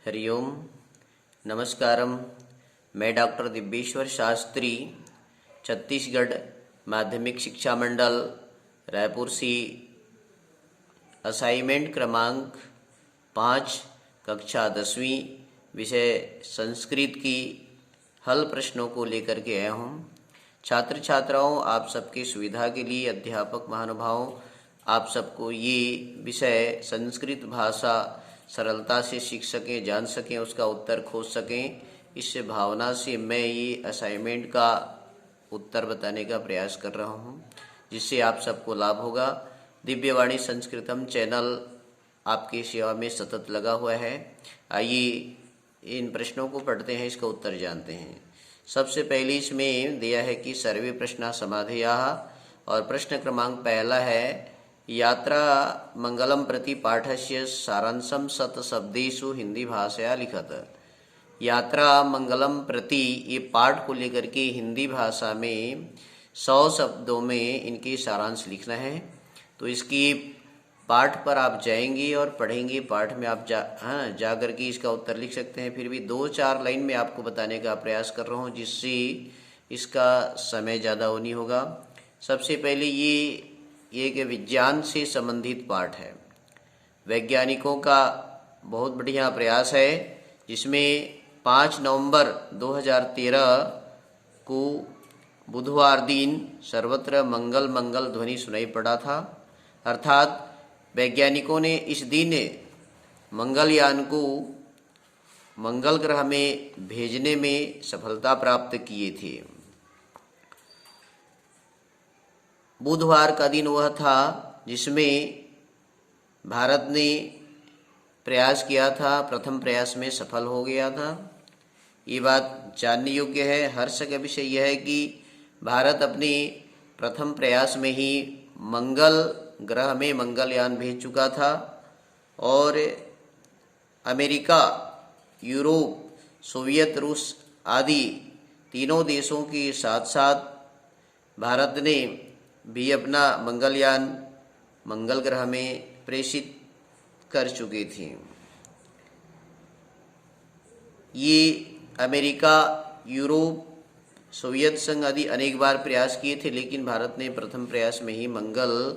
हरिओम। नमस्कारम। मैं डॉक्टर दिव्येश्वर शास्त्री, छत्तीसगढ़ माध्यमिक शिक्षा मंडल रायपुर से असाइनमेंट क्रमांक 5 कक्षा 10वीं विषय संस्कृत की हल प्रश्नों को लेकर के आया हूँ। छात्र छात्राओं, आप सबकी सुविधा के लिए अध्यापक महानुभावों, आप सबको ये विषय संस्कृत भाषा सरलता से सीख सकें, जान सकें, उसका उत्तर खोज सकें, इस भावना से मैं ये असाइनमेंट का उत्तर बताने का प्रयास कर रहा हूँ, जिससे आप सबको लाभ होगा। दिव्यवाणी संस्कृतम चैनल आपकी सेवा में सतत लगा हुआ है। आइए इन प्रश्नों को पढ़ते हैं, इसका उत्तर जानते हैं। सबसे पहले इसमें दिया है कि सर्वे प्रश्न समाधेयाः, और प्रश्न क्रमांक पहला है यात्रा मंगलम प्रति पाठस्य सारांशम शत शब्देषु हिंदी भाषया लिखत। यात्रा मंगलम प्रति ये पाठ को लेकर के हिंदी भाषा में 100 शब्दों में इनके सारांश लिखना है। तो इसकी पाठ पर आप जाएंगे और पढ़ेंगे, पाठ में आप जा करके इसका उत्तर लिख सकते हैं। फिर भी 2-4 लाइन में आपको बताने का प्रयास कर रहा हूँ, जिससे इसका समय ज़्यादा नहीं होगा। सबसे पहले ये एक विज्ञान से संबंधित पाठ है। वैज्ञानिकों का बहुत बढ़िया प्रयास है, जिसमें 5 नवंबर 2013 को बुधवार दिन सर्वत्र मंगल मंगल ध्वनि सुनाई पड़ा था। अर्थात वैज्ञानिकों ने इस दिन मंगलयान को मंगल ग्रह में भेजने में सफलता प्राप्त किए थे। बुधवार का दिन वह था जिसमें भारत ने प्रयास किया था, प्रथम प्रयास में सफल हो गया था। ये बात जानने योग्य है। हर्ष का विषय यह है कि भारत अपने प्रथम प्रयास में ही मंगल ग्रह में मंगलयान भेज चुका था, और अमेरिका, यूरोप, सोवियत रूस आदि तीनों देशों के साथ साथ भारत ने भी अपना मंगलयान मंगल ग्रह में प्रेषित कर चुके थे। ये अमेरिका, यूरोप, सोवियत संघ आदि अनेक बार प्रयास किए थे, लेकिन भारत ने प्रथम प्रयास में ही मंगल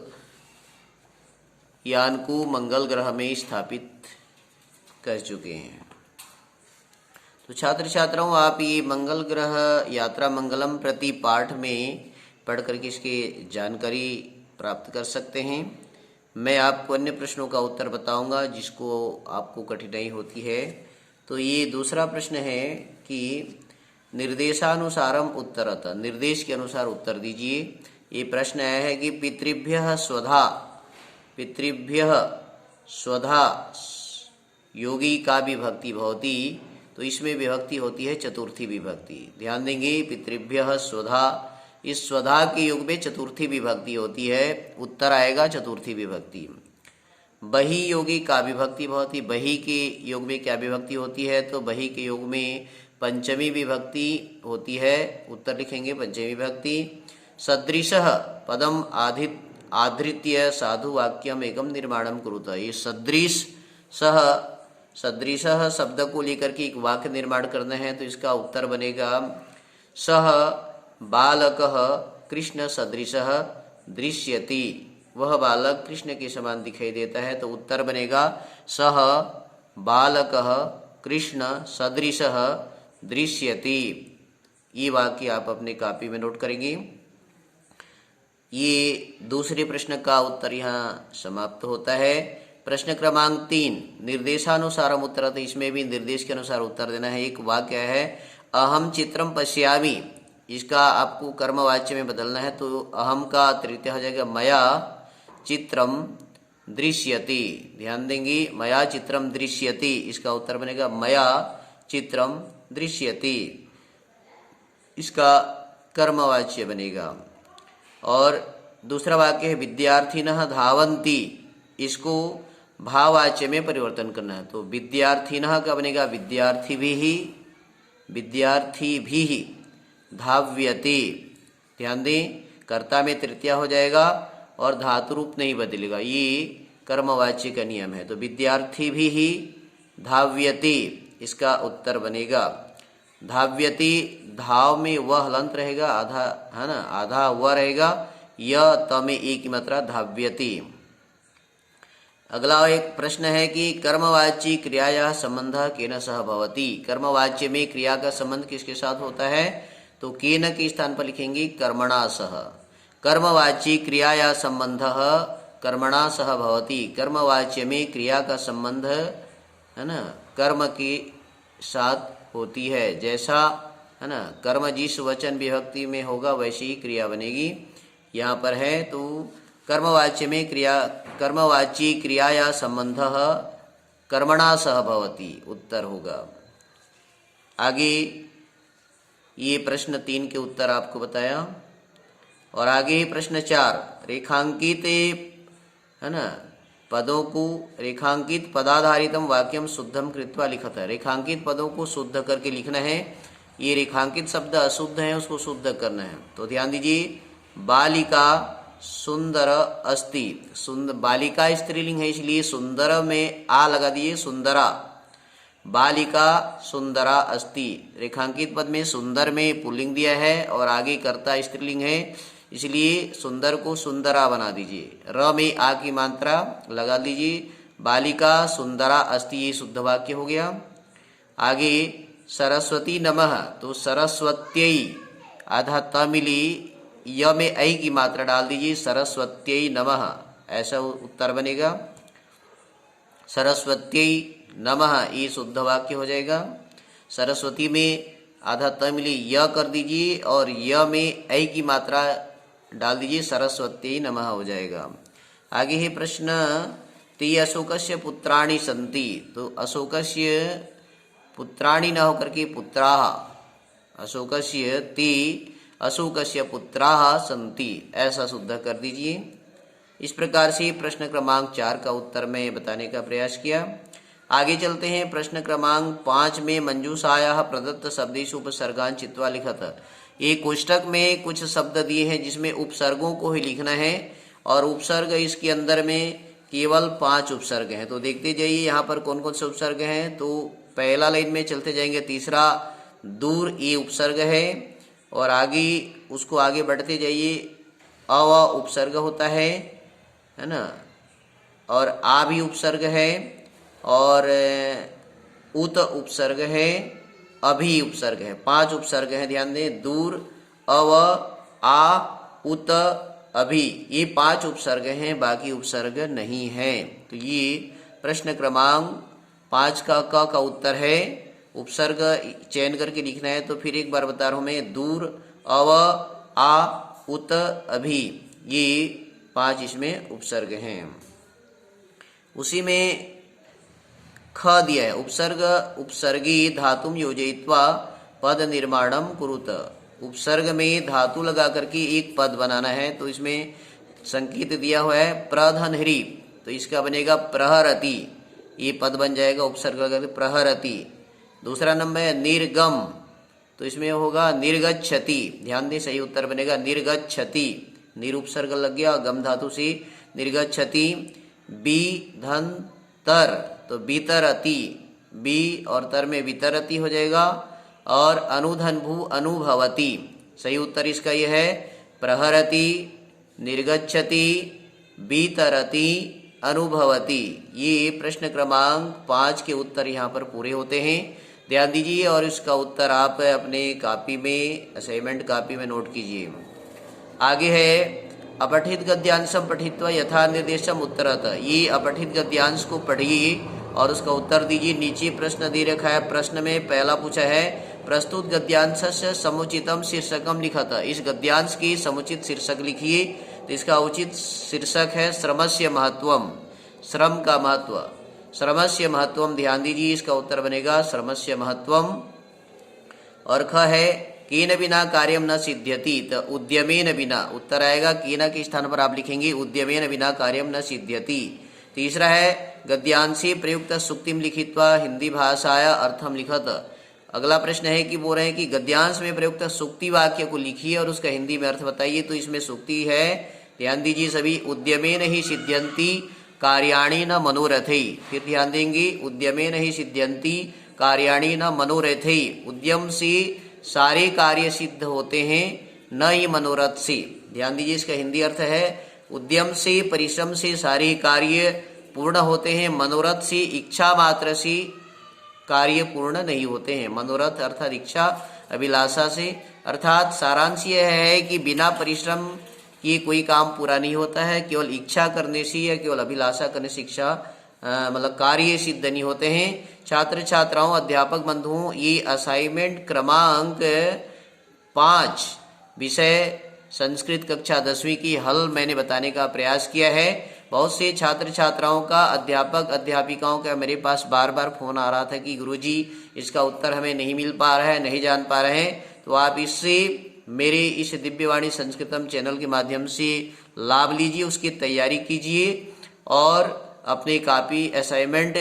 यान को मंगल ग्रह में स्थापित कर चुके हैं। तो छात्र छात्राओं, आप ये मंगल ग्रह यात्रा मंगलम प्रति पाठ में पढ़ करके इसकी जानकारी प्राप्त कर सकते हैं। मैं आपको अन्य प्रश्नों का उत्तर बताऊंगा जिसको आपको कठिनाई होती है। तो ये दूसरा प्रश्न है कि निर्देशानुसारम उत्तरत, निर्देश के अनुसार उत्तर दीजिए। ये प्रश्न आया है कि पितृभ्यः स्वधा योगी का विभक्ति भवति, तो इसमें विभक्ति होती है चतुर्थी विभक्ति। ध्यान देंगे, पितृभ्यः स्वधा, इस स्वधा के योग में चतुर्थी विभक्ति होती है, उत्तर आएगा चतुर्थी विभक्ति। बही योगी का विभक्ति भवति, बही के योग में क्या विभक्ति होती है? तो बही के योग में पंचमी विभक्ति होती है, उत्तर लिखेंगे पंचमी विभक्ति। सदृशः पदम आधृत्य साधु वाक्यम एकम निर्माणम कुरुत, ये सदृशः शब्द को लेकर के एक वाक्य निर्माण करना है, तो इसका उत्तर बनेगा सह बालकः कृष्ण सदृशः दृश्यति, वह बालक कृष्ण के समान दिखाई देता है, तो उत्तर बनेगा सह बालकः कृष्ण सदृशः दृश्यति। ये वाक्य आप अपने कॉपी में नोट करेंगे। ये दूसरे प्रश्न का उत्तर यहाँ समाप्त होता है। प्रश्न क्रमांक 3 निर्देशानुसारम उत्तरत, इसमें भी निर्देश के अनुसार उत्तर देना है। एक वाक्य है अहम चित्रम पश्यामि, इसका आपको कर्मवाच्य में बदलना है, तो अहम का तृतीय हो जाएगा मया चित्रम दृश्यति। ध्यान देंगे, मया चित्रम दृश्यति, इसका उत्तर बनेगा मया चित्रम दृश्यति, इसका कर्मवाच्य बनेगा। और दूसरा वाक्य है विद्यार्थिनः धावन्ति, इसको भाववाच्य में परिवर्तन करना है, तो विद्यार्थिनः का बनेगा विद्यार्थिभिः धाव्यति। ध्यान दें, कर्ता में तृतीया हो जाएगा और धातु रूप नहीं बदलेगा, ये कर्मवाच्य का नियम है। तो विद्यार्थिभिः धाव्यति, इसका उत्तर बनेगा धाव्यति। धाव में वह हलंत रहेगा, आधा है ना, आधा वह रहेगा, य त में ए की मात्रा, धाव्यति। अगला एक प्रश्न है कि कर्मवाची क्रियाया संबंध केन सह भवति। कर्मवाच्य में क्रिया का संबंध किसके साथ होता है, तो केन के स्थान पर लिखेंगे कर्मणा सह। कर्मवाची क्रियाया संबंध कर्मणा सह भवति। कर्मवाच्य में क्रिया का संबंध है ना कर्म के साथ होती है। जैसा है ना कर्म जिस वचन विभक्ति में होगा वैसी ही क्रिया बनेगी। यहाँ पर है तो कर्मवाच्य में क्रिया, कर्मवाची क्रियाया संबंध कर्मणा सह भवति, उत्तर होगा। आगे ये प्रश्न 3 के उत्तर आपको बताया। और आगे प्रश्न 4, रेखांकित है ना पदों को, रेखांकित पदाधारितम वाक्यम शुद्धम कृत्वा लिखत है। रेखांकित पदों को शुद्ध करके लिखना है। ये रेखांकित शब्द अशुद्ध है, उसको शुद्ध करना है। तो ध्यान दीजिए, बालिका सुंदर अस्ति। सुंदर, बालिका स्त्रीलिंग है इसलिए सुंदर में आ लगा दिए, सुंदरा। बालिका सुंदरा अस्ति। रेखांकित पद में सुंदर में पुल्लिंग दिया है और आगे कर्ता स्त्रीलिंग है, इसलिए सुंदर को सुंदरा बना दीजिए। र में आ की मात्रा लगा दीजिए। बालिका सुंदरा अस्ति, ये शुद्ध वाक्य हो गया। आगे सरस्वती नमः, तो सरस्वत्यै आधा त मिली, य में ऐ की मात्रा डाल दीजिए, सरस्वत्यै नमः, ऐसा उत्तर बनेगा। सरस्वत्यै नमः, ये शुद्ध वाक्य हो जाएगा। सरस्वती में आधा त मिली, य कर दीजिए और य में ऐ की मात्रा डाल दीजिए, सरस्वती नमः हो जाएगा। आगे है प्रश्न, ते अशोकस्य पुत्राणि सन्ति। तो अशोकस्य पुत्राणि न होकर के पुत्राः, अशोकस्य ते अशोकस्य पुत्राः सन्ति, ऐसा शुद्ध कर दीजिए। इस प्रकार से प्रश्न क्रमांक 4 का उत्तर मैं बताने का प्रयास किया। आगे चलते हैं। प्रश्न क्रमांक 5 में मंजूषायाः प्रदत्त शब्देषु उपसर्गान् चित्वा लिखत। एक कोष्टक में कुछ शब्द दिए हैं जिसमें उपसर्गों को ही लिखना है और उपसर्ग इसके अंदर में केवल 5 उपसर्ग हैं। तो देखते जाइए यहाँ पर कौन कौन से उपसर्ग हैं। तो पहला लाइन में चलते जाएंगे, तीसरा दूर ये उपसर्ग है और आगे उसको आगे बढ़ते जाइए, अ उपसर्ग होता है ना, और आ भी उपसर्ग है और उत उपसर्ग है, अभी उपसर्ग है। 5 उपसर्ग है, ध्यान दें। दूर, अव, आ, उत, अभी, ये 5 उपसर्ग हैं, बाकी उपसर्ग नहीं है। तो ये प्रश्न क्रमांक 5 का क का उत्तर है। उपसर्ग चयन करके लिखना है। तो फिर एक बार बता रहा हूं मैं, दूर, अव, आ, उत, अभी, ये 5 इसमें उपसर्ग हैं। उसी में ख दिया है, उपसर्ग उपसर्गी धातुम योजयित्वा पद निर्माणम कुरुत। उपसर्ग में धातु लगा करके एक पद बनाना है। तो इसमें संकेत दिया हुआ है प्रधनहरी, तो इसका बनेगा प्रहरति, ये पद बन जाएगा उपसर्ग लगा करके प्रहरति। दूसरा नंबर है निर्गम, तो इसमें होगा निर्गच्छति, ध्यान दें सही उत्तर बनेगा निर्गच्छति। निरुपसर्ग लग गया गम धातु से, निर्गच्छति। बी धन तर, तो बीतरति, बी और तर में वितरति हो जाएगा। और अनुधन भू अनुभवति, सही उत्तर इसका यह है प्रहरति, निर्गच्छति, बीतरति, अनुभवति। ये प्रश्न क्रमांक 5 के उत्तर यहाँ पर पूरे होते हैं, ध्यान दीजिए। और इसका उत्तर आप अपने कॉपी में, असाइनमेंट कॉपी में नोट कीजिए। आगे है अपठित गद्यांशम पठित्वा यथा निर्देशम उत्तरत। ये अपठित गद्यांश को पढ़िए और उसका उत्तर दीजिए। नीचे प्रश्न दे रखा है, प्रश्न में पहला पूछा है प्रस्तुत गद्यांशस्य समुचितम शीर्षकम लिखत। इस गद्यांश की समुचित शीर्षक लिखिए। तो इसका उचित शीर्षक है श्रमस्य महत्वम, श्रम का महत्व, श्रमस्य महत्वम, ध्यान दीजिए। इसका उत्तर बनेगा श्रमस्य महत्वम। और ख है केन बिना कार्यम न सिद्ध्यति, तो उद्यमेन बिना, उत्तर आएगा केन के स्थान पर आप लिखेंगे उद्यमेन बिना कार्यम न सिद्ध्यति। तीसरा है गद्यांशी प्रयुक्त सुक्तिम लिखित्वा हिंदी भाषाया अर्थम लिखत। अगला प्रश्न है कि बोल रहे हैं कि गद्यांश में प्रयुक्त सुक्ति वाक्य को लिखिए और उसका हिंदी में अर्थ बताइए। तो इसमें सुक्ति है, ध्यान दीजिए सभी, उद्यमेन ही सिद्ध्यन्ति कार्याणि न मनोरथै। फिर ध्यान देंगे, उद्यमेन हि सिद्ध्यन्ति कार्याणि न मनोरथै। उद्यम से सारे कार्य सिद्ध होते हैं, न ही मनोरथ से। ध्यान दीजिए, इसका हिंदी अर्थ है उद्यम से, परिश्रम से सारे कार्य पूर्ण होते हैं, मनोरथ से, इच्छा मात्र से कार्य पूर्ण नहीं होते हैं। मनोरथ अर्थात इच्छा, अभिलाषा से। अर्थात सारांश यह है कि बिना परिश्रम किए कोई काम पूरा नहीं होता है। केवल इच्छा करने से या केवल अभिलाषा करने से इच्छा मतलब कार्य सिद्ध नहीं होते हैं। छात्र छात्राओं, अध्यापक बंधुओं, ये असाइनमेंट क्रमांक 5 विषय संस्कृत कक्षा 10वीं की हल मैंने बताने का प्रयास किया है। बहुत से छात्र छात्राओं का, अध्यापक अध्यापिकाओं का मेरे पास बार बार फोन आ रहा था कि गुरुजी इसका उत्तर हमें नहीं मिल पा रहा है, नहीं जान पा रहे हैं। तो आप इससे मेरे इस दिव्यवाणी संस्कृतम चैनल के माध्यम से लाभ लीजिए, उसकी तैयारी कीजिए और अपनी कापी असाइनमेंट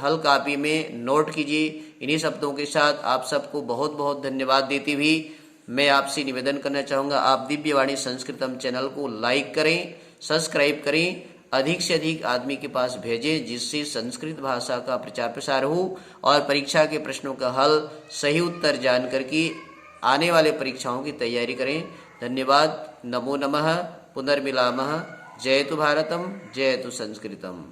हल कापी में नोट कीजिए। इन्हीं शब्दों के साथ आप सबको बहुत बहुत धन्यवाद देती हुई मैं आपसे निवेदन करना चाहूँगा, आप दिव्यवाणी संस्कृतम चैनल को लाइक करें, सब्सक्राइब करें, अधिक से अधिक आदमी के पास भेजें, जिससे संस्कृत भाषा का प्रचार प्रसार हो और परीक्षा के प्रश्नों का हल, सही उत्तर जान करके आने वाले परीक्षाओं की तैयारी करें। धन्यवाद। नमो नमः। पुनर्मिलामः। जयतु भारतम, जयतु संस्कृतम।